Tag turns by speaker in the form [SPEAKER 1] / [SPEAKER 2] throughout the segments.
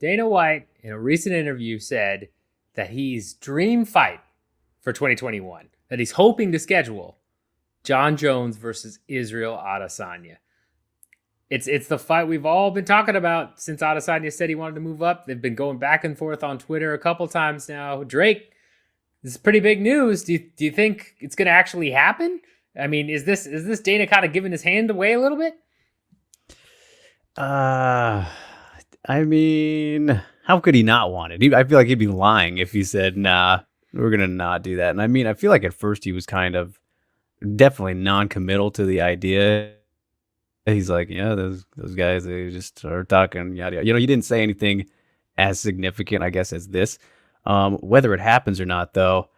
[SPEAKER 1] Dana White, in a recent interview, said that he's dream fight for 2021, that he's hoping to schedule Jon Jones versus Israel Adesanya. It's the fight we've all been talking about since Adesanya said he wanted to move up. They've been going back and forth on Twitter a couple times now. Drake, this is pretty big news. Do you think it's going to actually happen? I mean, is this Dana kind of giving his hand away a little bit?
[SPEAKER 2] I mean, how could he not want it? I feel like he'd be lying if he said, nah, we're going to not do that. And I mean, I feel like at first he was kind of definitely non-committal to the idea. He's like, yeah, those guys, they just are talking, yada, yada. You know, he didn't say anything as significant, I guess, as this. Whether it happens or not, though,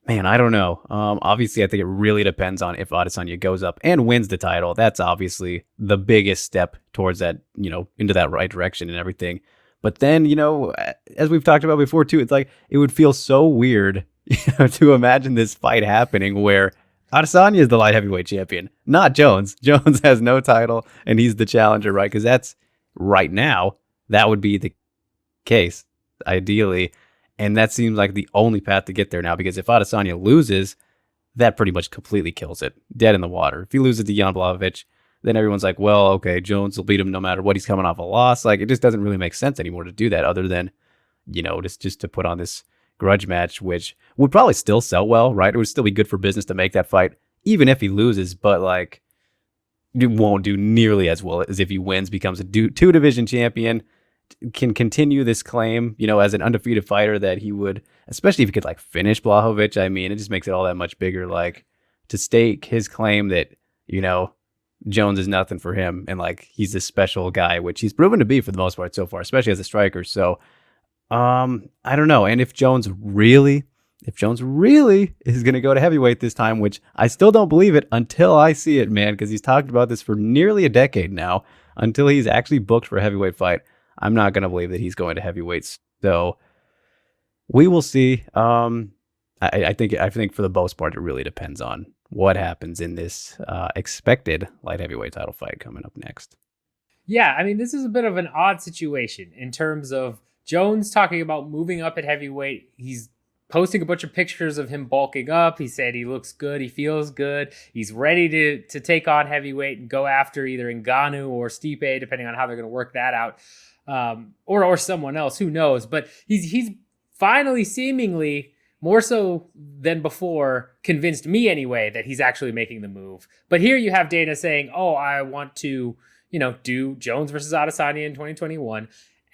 [SPEAKER 2] man, I don't know. Obviously, I think it really depends on if Adesanya goes up and wins the title. That's obviously the biggest step towards that, you know, into that right direction and everything. But then, you know, as we've talked about before, too, it's like it would feel so weird, you know, to imagine this fight happening where Adesanya is the light heavyweight champion, not Jones. Jones has no title, and he's the challenger, right? Because that's right now, that would be the case, ideally. And that seems like the only path to get there now, because if Adesanya loses, that pretty much completely kills it. Dead in the water. If he loses to Jan Blachowicz, then everyone's like, well, okay, Jones will beat him no matter what. He's coming off a loss. Like, it just doesn't really make sense anymore to do that other than, you know, just to put on this grudge match, which would probably still sell well, right? It would still be good for business to make that fight, even if he loses, but like, it won't do nearly as well as if he wins, becomes a two-division champion, can continue this claim, you know, as an undefeated fighter that he would, especially if he could like finish Blachowicz. I mean, it just makes it all that much bigger, like to stake his claim that, you know, Jones is nothing for him and like he's this special guy, which he's proven to be for the most part so far, especially as a striker. So I don't know. And if Jones really is going to go to heavyweight this time, which I still don't believe it until I see it, man, because he's talked about this for nearly a decade now, until he's actually booked for a heavyweight fight, I'm not going to believe that he's going to heavyweights. So we will see. I think for the most part, it really depends on what happens in this expected light heavyweight title fight coming up next.
[SPEAKER 1] Yeah, I mean, this is a bit of an odd situation in terms of Jones talking about moving up at heavyweight. He's posting a bunch of pictures of him bulking up. He said he looks good. He feels good. He's ready to take on heavyweight and go after either Ngannou or Stipe, depending on how they're going to work that out, or someone else. Who knows? But he's finally, seemingly more so than before, convinced me anyway that he's actually making the move. But here you have Dana saying, "Oh, I want to, you know, do Jones versus Adesanya in 2021."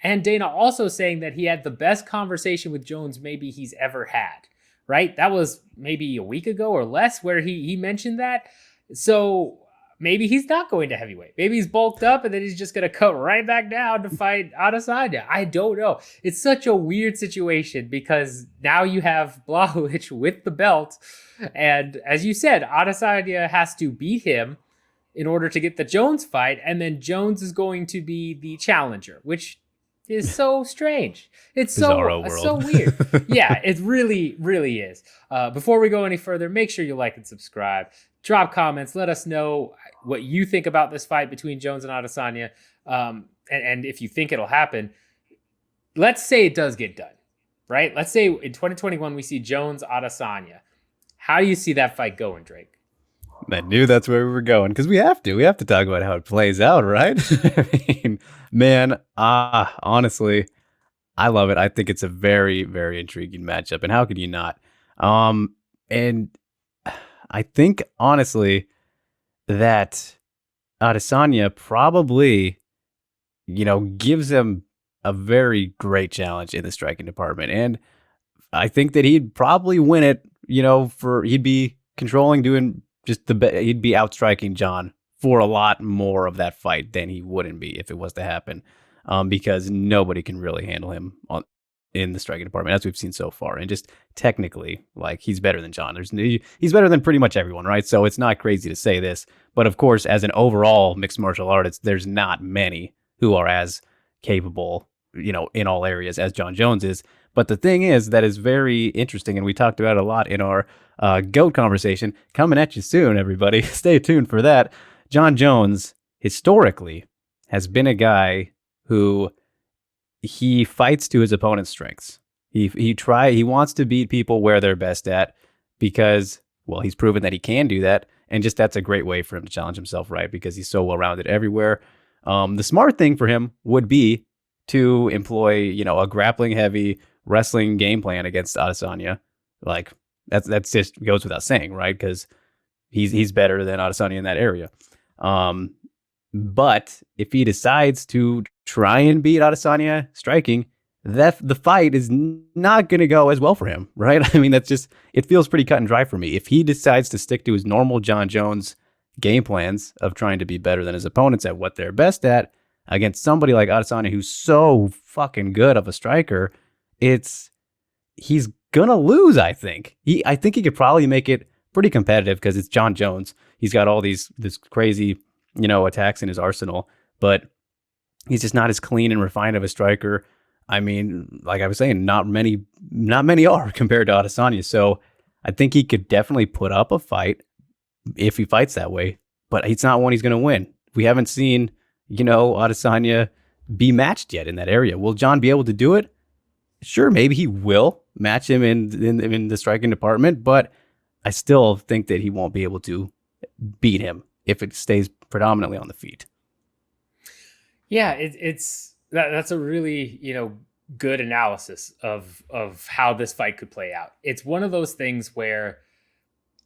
[SPEAKER 1] And Dana also saying that he had the best conversation with Jones maybe he's ever had, right? That was maybe a week ago or less where he mentioned that. So maybe he's not going to heavyweight. Maybe he's bulked up and then he's just going to cut right back down to fight Adesanya. I don't know. It's such a weird situation because now you have Blachowicz with the belt. And as you said, Adesanya has to beat him in order to get the Jones fight. And then Jones is going to be the challenger, which is so strange. It's so weird. Yeah, it really, really is. Before we go any further, make sure you like and subscribe. Drop comments. Let us know what you think about this fight between Jones and Adesanya. And if you think it'll happen, let's say it does get done, right? Let's say in 2021 we see Jones Adesanya. How do you see that fight going, Drake?
[SPEAKER 2] I knew that's where we were going because we have to talk about how it plays out, right? I mean, man, honestly, I love it. I think it's a very, very intriguing matchup, and how could you not? And I think honestly that Adesanya probably, you know, gives him a very great challenge in the striking department, and I think that he'd probably win it. You know, he'd be controlling, doing just he'd be outstriking Jon for a lot more of that fight than he wouldn't be if it was to happen, because nobody can really handle him in the striking department as we've seen so far. And just technically, like, he's better than Jon. He's better than pretty much everyone, right? So it's not crazy to say this, but of course, as an overall mixed martial artist, there's not many who are as capable, you know, in all areas as Jon Jones is. But the thing is that is very interesting, and we talked about it a lot in our GOAT conversation. Coming at you soon, everybody. Stay tuned for that. Jon Jones, historically, has been a guy who he fights to his opponent's strengths. He wants to beat people where they're best at because, well, he's proven that he can do that. And just that's a great way for him to challenge himself, right? Because he's so well-rounded everywhere. The smart thing for him would be to employ, a grappling-heavy wrestling game plan against Adesanya. Like, that's just goes without saying, right? Because he's better than Adesanya in that area. But if he decides to try and beat Adesanya striking, the fight is not going to go as well for him, right? I mean, it feels pretty cut and dry for me. If he decides to stick to his normal Jon Jones game plans of trying to be better than his opponents at what they're best at against somebody like Adesanya, who's so fucking good of a striker, he's gonna lose. I think he could probably make it pretty competitive because it's Jon Jones. He's got all this crazy, attacks in his arsenal, but he's just not as clean and refined of a striker. I mean, like I was saying, not many are compared to Adesanya. So I think he could definitely put up a fight if he fights that way, but it's not one he's going to win. We haven't seen, Adesanya be matched yet in that area. Will Jon be able to do it? Sure, maybe he will match him in the striking department, but I still think that he won't be able to beat him if it stays predominantly on the feet.
[SPEAKER 1] Yeah, that's a really, good analysis of how this fight could play out. It's one of those things where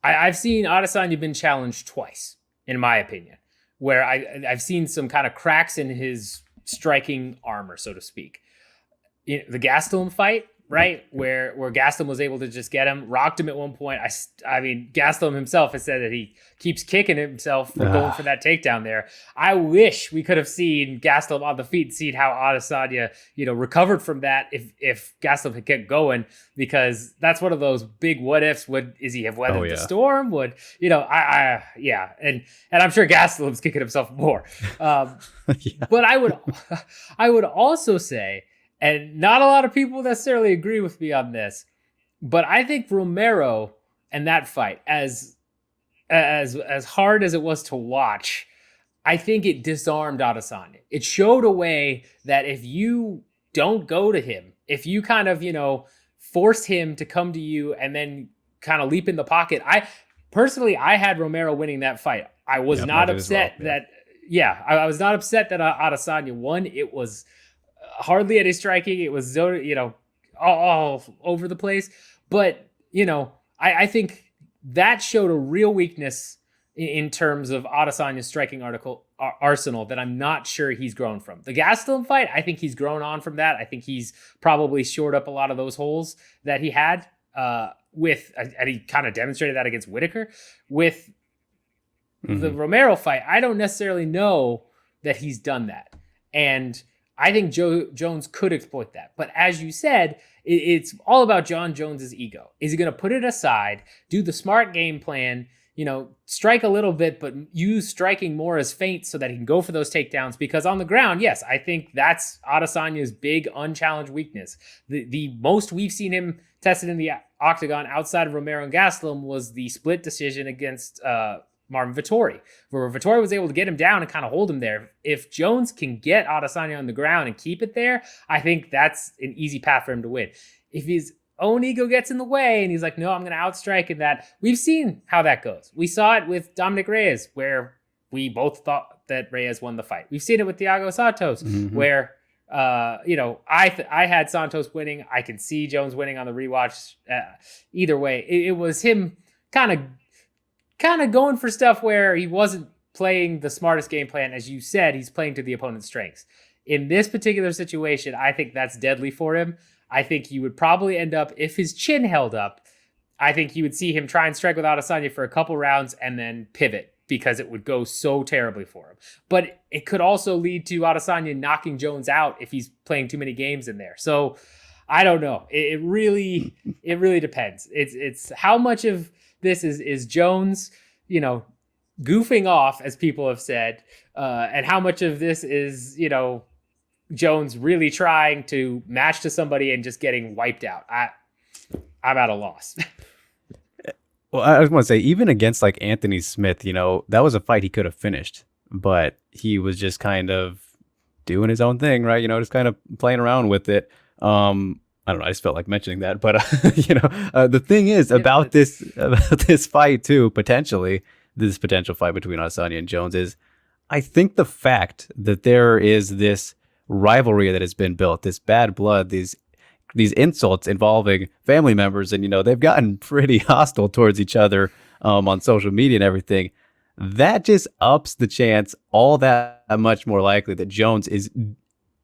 [SPEAKER 1] I've seen Adesanya been challenged twice, in my opinion, where I've seen some kind of cracks in his striking armor, so to speak. The Gastelum fight, right, where Gastelum was able to just get him, rocked him at one point. I mean, Gastelum himself has said that he keeps kicking himself for going for that takedown there. I wish we could have seen Gastelum on the feet and seen how Adesanya, recovered from that if Gastelum had kept going, because that's one of those big what ifs. Is he have weathered the storm? Yeah. And I'm sure Gastelum's kicking himself more. But I would also say, and not a lot of people necessarily agree with me on this, but I think Romero and that fight, as hard as it was to watch, I think it disarmed Adesanya. It showed a way that if you don't go to him, if you kind of, force him to come to you and then kind of leap in the pocket. I had Romero winning that fight. I was not upset I was not upset that Adesanya won. It was hardly any striking. It was, all over the place. But, I think that showed a real weakness in terms of Adesanya's striking arsenal that I'm not sure he's grown from. The Gastelum fight, I think he's grown on from that. I think he's probably shored up a lot of those holes that he had and he kind of demonstrated that against Whitaker. With the Romero fight, I don't necessarily know that he's done that. And I think Jones could exploit that. But as you said, it's all about Jon Jones's ego. Is he going to put it aside, do the smart game plan, strike a little bit, but use striking more as feint so that he can go for those takedowns? Because on the ground, yes, I think that's Adesanya's big unchallenged weakness. The most we've seen him tested in the octagon outside of Romero and Gastelum was the split decision against Marvin Vettori, where Vettori was able to get him down and kind of hold him there. If Jones can get Adesanya on the ground and keep it there, I think that's an easy path for him to win. If his own ego gets in the way and he's like, no, I'm going to outstrike in that, we've seen how that goes. We saw it with Dominic Reyes, where we both thought that Reyes won the fight. We've seen it with Thiago Santos, where I had Santos winning. I can see Jones winning on the rewatch. Either way, it was him kind of going for stuff where he wasn't playing the smartest game plan. As you said, he's playing to the opponent's strengths. In this particular situation, I think that's deadly for him. I think he would probably end up, if his chin held up, I think you would see him try and strike with Adesanya for a couple rounds and then pivot, because it would go so terribly for him. But it could also lead to Adesanya knocking Jones out if he's playing too many games in there. So I don't know. It really depends. It's how much of this is Jones, goofing off, as people have said, and how much of this is, Jones really trying to match to somebody and just getting wiped out. I'm at a loss.
[SPEAKER 2] Well, I was going to say, even against like Anthony Smith, that was a fight he could have finished, but he was just kind of doing his own thing, right? Just kind of playing around with it. I don't know. I just felt like mentioning that, but the thing is about this fight too, potentially this potential fight between Adesanya and Jones is, I think the fact that there is this rivalry that has been built, this bad blood, these insults involving family members, and they've gotten pretty hostile towards each other on social media and everything. That just ups the chance all that much more likely that Jones is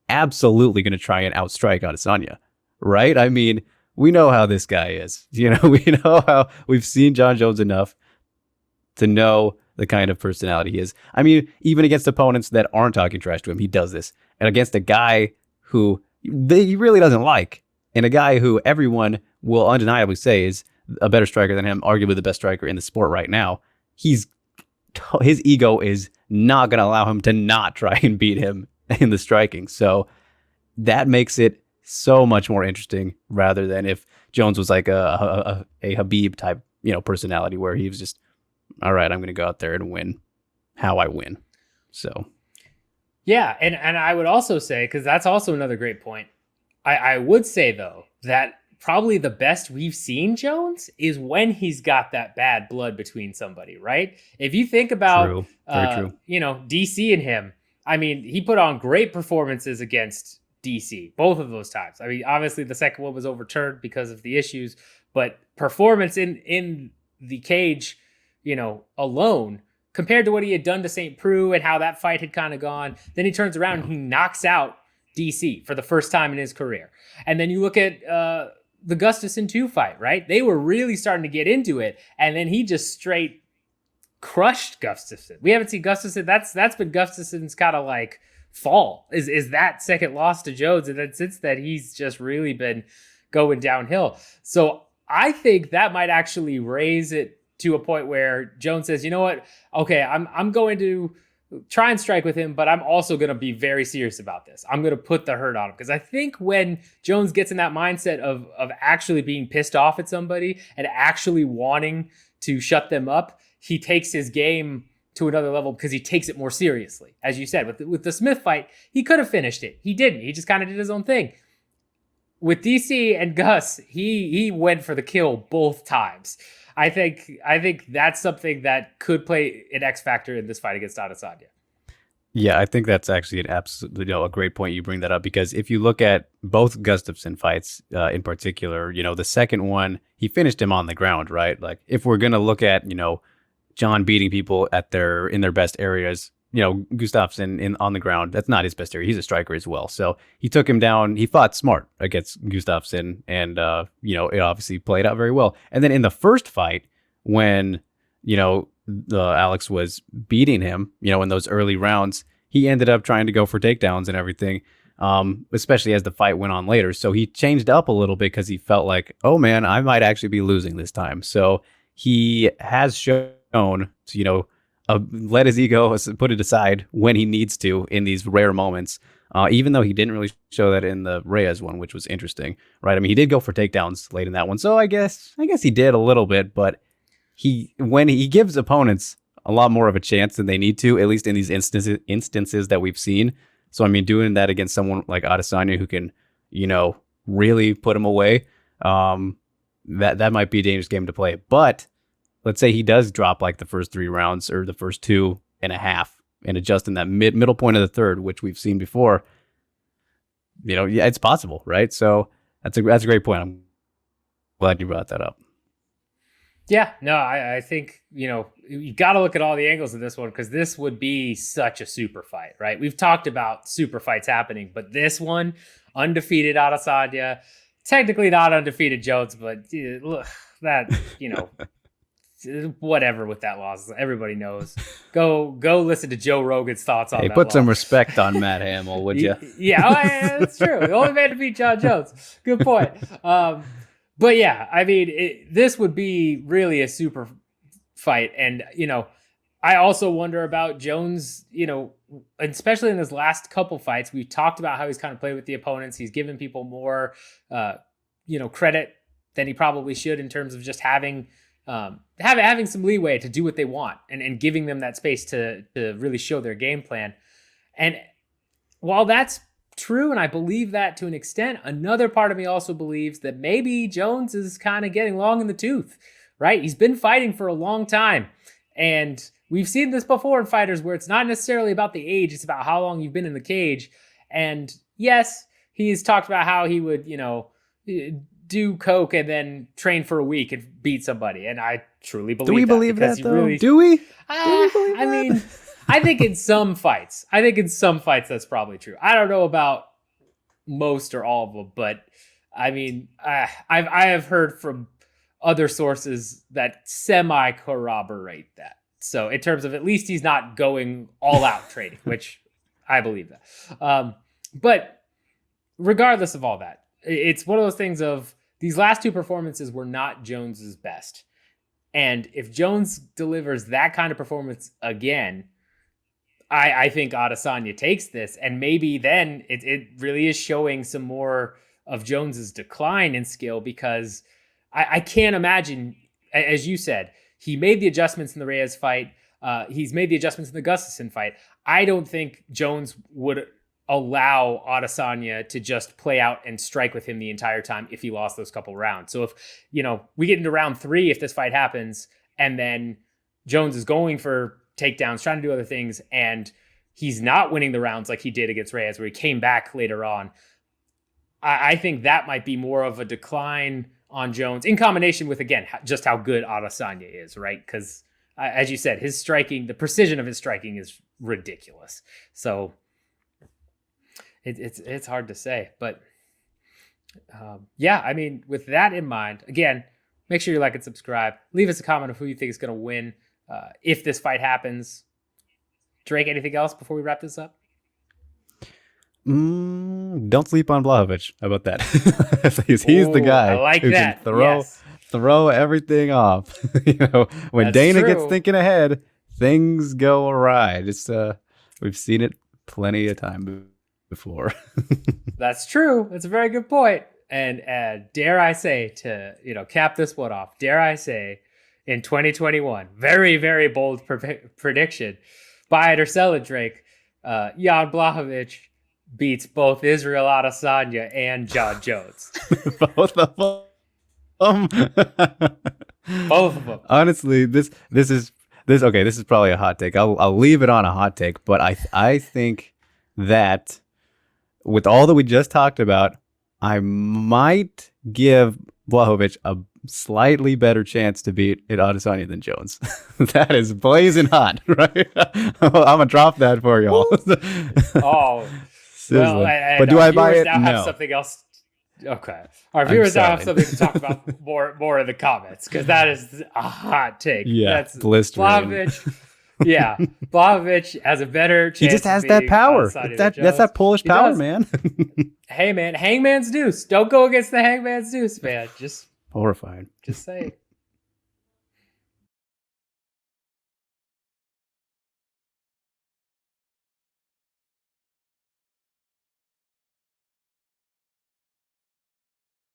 [SPEAKER 2] absolutely going to try and outstrike Adesanya. Right? I mean, we know how this guy is. We know how we've seen Jon Jones enough to know the kind of personality he is. I mean, even against opponents that aren't talking trash to him, he does this. And against a guy who he really doesn't like, and a guy who everyone will undeniably say is a better striker than him, arguably the best striker in the sport right now, his ego is not going to allow him to not try and beat him in the striking. So that makes it so much more interesting, rather than if Jones was like a Habib type, personality where he was just, all right, I'm going to go out there and win how I win. So,
[SPEAKER 1] yeah. And I would also say, because that's also another great point. I would say though, that probably the best we've seen Jones is when he's got that bad blood between somebody, right? If you think about,
[SPEAKER 2] Very true.
[SPEAKER 1] DC and him, I mean, he put on great performances against DC, both of those times. I mean, obviously the second one was overturned because of the issues, but performance in the cage, alone, compared to what he had done to St. Preux and how that fight had kind of gone, then he turns around and he knocks out DC for the first time in his career. And then you look at the Gustafsson 2 fight, right? They were really starting to get into it, and then he just straight crushed Gustafsson. We haven't seen Gustafsson. That's been Gustafsson's kind of like fall is that second loss to Jones, and then since then he's just really been going downhill. So I think that might actually raise it to a point where Jones says, you know what, okay, I'm going to try and strike with him, but I'm also going to be very serious about this. I'm going to put the hurt on him, because I think when Jones gets in that mindset of actually being pissed off at somebody and actually wanting to shut them up, he takes his game to another level because he takes it more seriously. As you said, with the Smith fight, he could have finished it. He didn't. He just kind of did his own thing. With DC and Gus, he went for the kill both times. I think that's something that could play an X factor in this fight against Adesanya.
[SPEAKER 2] Yeah, I think that's actually an absolutely a great point you bring that up, because if you look at both Gustafsson fights in particular, the second one, he finished him on the ground, right? Like, if we're going to look at, John beating people in their best areas, Gustafsson on the ground, that's not his best area. He's a striker as well. So he took him down. He fought smart against Gustafsson, and, it obviously played out very well. And then in the first fight, when, Alex was beating him, in those early rounds, he ended up trying to go for takedowns and everything, especially as the fight went on later. So he changed up a little bit because he felt like, oh man, I might actually be losing this time. So he has shown to, let his ego put it aside when he needs to in these rare moments, even though he didn't really show that in the Reyes one, which was interesting, right? I mean, he did go for takedowns late in that one. So I guess he did a little bit, but when he gives opponents a lot more of a chance than they need to, at least in these instances that we've seen. So, I mean, doing that against someone like Adesanya who can, really put him away, that might be a dangerous game to play. But let's say he does drop like the first 3 rounds or the first 2.5 and adjust in that middle point of the third, which we've seen before. Yeah, it's possible, right? So that's a great point. I'm glad you brought that up.
[SPEAKER 1] Yeah, no, I think, you got to look at all the angles of this one, because this would be such a super fight, right? We've talked about super fights happening, but this one, undefeated Adesanya, technically not undefeated Jones, but that, whatever with that loss, everybody knows. Go listen to Joe Rogan's thoughts on that.
[SPEAKER 2] Hey, put some respect on Matt Hamill, would you?
[SPEAKER 1] Yeah, that's true. The only man to beat Jon Jones. Good point. But yeah, I mean, this would be really a super fight. And, I also wonder about Jones, especially in his last couple fights. We've talked about how he's kind of played with the opponents. He's given people more, credit than he probably should, in terms of just having some leeway to do what they want, and giving them that space to really show their game plan. And while that's true, and I believe that to an extent, another part of me also believes that maybe Jones is kind of getting long in the tooth, right? He's been fighting for a long time. And we've seen this before in fighters where it's not necessarily about the age, it's about how long you've been in the cage. And yes, he's talked about how he would, do coke and then train for a week and beat somebody. And I truly believe that.
[SPEAKER 2] Do we believe that, though?
[SPEAKER 1] Really,
[SPEAKER 2] Do we?
[SPEAKER 1] I mean, I think in some fights that's probably true. I don't know about most or all of them, but I mean, I have heard from other sources that semi corroborate that. So in terms of at least he's not going all out training, which I believe that. But regardless of all that, it's one of those things of these last two performances were not Jones's best. And if Jones delivers that kind of performance again, I think Adesanya takes this, and maybe then it really is showing some more of Jones's decline in skill, because I can't imagine, as you said, he made the adjustments in the Reyes fight. He's made the adjustments in the Gustafsson fight. I don't think Jones would allow Adesanya to just play out and strike with him the entire time if he lost those couple rounds. So if, we get into round 3, if this fight happens, and then Jones is going for takedowns, trying to do other things, and he's not winning the rounds like he did against Reyes, where he came back later on, I think that might be more of a decline on Jones, in combination with, again, just how good Adesanya is, right? Because, as you said, his striking, the precision of his striking is ridiculous. So it's hard to say. But, I mean, with that in mind, again, make sure you like and subscribe. Leave us a comment of who you think is going to win if this fight happens. Drake, anything else before we wrap this up?
[SPEAKER 2] Don't sleep on Blachowicz. How about that? he's the guy.
[SPEAKER 1] I like
[SPEAKER 2] who
[SPEAKER 1] that.
[SPEAKER 2] Can throw everything off. When
[SPEAKER 1] That's
[SPEAKER 2] Dana
[SPEAKER 1] true.
[SPEAKER 2] gets thinking ahead, things go awry. Just we've seen it plenty of time before.
[SPEAKER 1] That's true. That's a very good point. And dare I say, to cap this one off, dare I say, in 2021, very, very bold prediction, buy it or sell it, Drake, Jan Blachowicz beats both Israel Adesanya and Jon Jones.
[SPEAKER 2] Both of them.
[SPEAKER 1] Both of them.
[SPEAKER 2] Honestly, this is probably a hot take. I'll leave it on a hot take, but I think that with all that we just talked about, I might give Blachowicz a slightly better chance to beat Adesanya than Jones. That is blazing hot, right? I'm gonna drop that for y'all.
[SPEAKER 1] Oh, well,
[SPEAKER 2] but do I buy it?
[SPEAKER 1] Now have
[SPEAKER 2] No. something
[SPEAKER 1] else. Okay, our viewers now have something to talk about more in the comments, because that is a hot take.
[SPEAKER 2] Yeah,
[SPEAKER 1] that's
[SPEAKER 2] blistering.
[SPEAKER 1] Blachowicz. Yeah, Blachowicz has a better chance.
[SPEAKER 2] He just has that power. That's that Polish power,
[SPEAKER 1] does.
[SPEAKER 2] man.
[SPEAKER 1] Hey, man, Hangman's Deuce. Don't go against the Hangman's Deuce, man. Just
[SPEAKER 2] horrifying.
[SPEAKER 1] Just say.